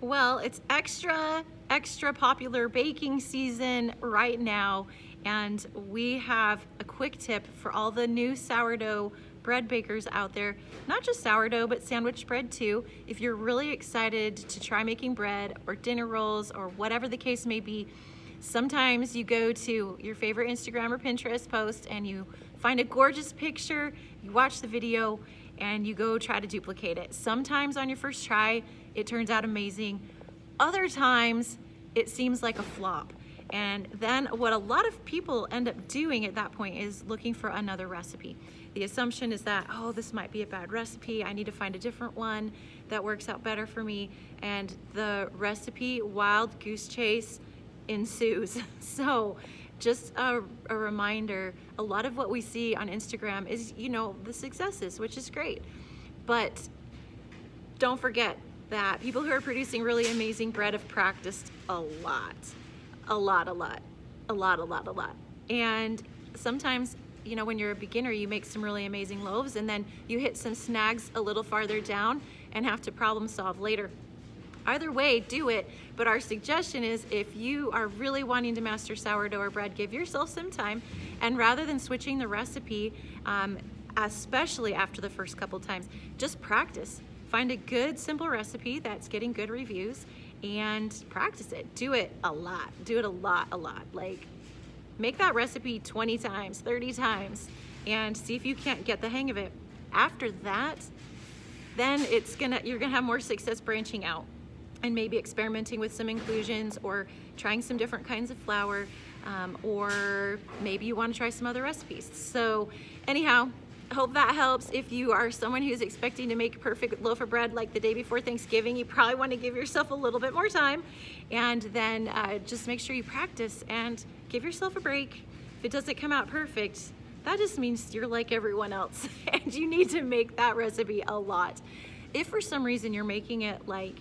Well, it's extra popular baking season right now, and we have a quick tip for all the new sourdough bread bakers out there. Not just sourdough, but sandwich bread too. If you're really excited to try making bread or dinner rolls or whatever the case may be, sometimes you go to your favorite Instagram or Pinterest post and you find a gorgeous picture, you watch the video, and you go try to duplicate it. Sometimes on your first try, it turns out amazing. Other times, it seems like a flop. And then what a lot of people end up doing at that point is looking for another recipe. The assumption is that, oh, this might be a bad recipe. I need to find a different one that works out better for me. And the recipe wild goose chase ensues. So just a reminder, a lot of what we see on Instagram is, the successes, which is great. But don't forget that people who are producing really amazing bread have practiced a lot. And sometimes, when you're a beginner, you make some really amazing loaves and then you hit some snags a little farther down and have to problem solve later. Either way, do it, but our suggestion is if you are really wanting to master sourdough or bread, give yourself some time, and rather than switching the recipe, especially after the first couple times, just practice. Find a good, simple recipe that's getting good reviews and practice it. Do it a lot. Do it a lot. Like, make that recipe 20 times, 30 times, and see if you can't get the hang of it. After that, then you're gonna have more success branching out and maybe experimenting with some inclusions or trying some different kinds of flour, or maybe you want to try some other recipes. So anyhow, I hope that helps. If you are someone who's expecting to make a perfect loaf of bread like the day before Thanksgiving, you probably want to give yourself a little bit more time, and then just make sure you practice and give yourself a break. If it doesn't come out perfect, that just means you're like everyone else and you need to make that recipe a lot. If for some reason you're making it like,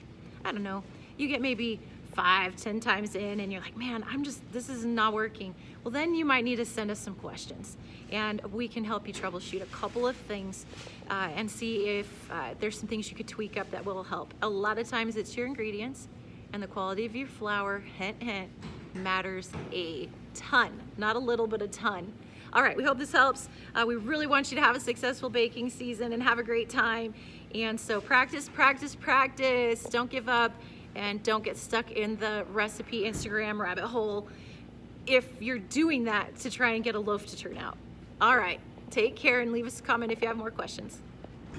I don't know, you get maybe 5-10 times in and you're like, man, this is not working. Well, then you might need to send us some questions and we can help you troubleshoot a couple of things and see if there's some things you could tweak up that will help. A lot of times it's your ingredients and the quality of your flour, hint, hint, matters a ton. Not a little, but a ton. All right, we hope this helps. We really want you to have a successful baking season and have a great time. And so practice. Don't give up and don't get stuck in the recipe Instagram rabbit hole if you're doing that to try and get a loaf to turn out. All right, take care and leave us a comment if you have more questions.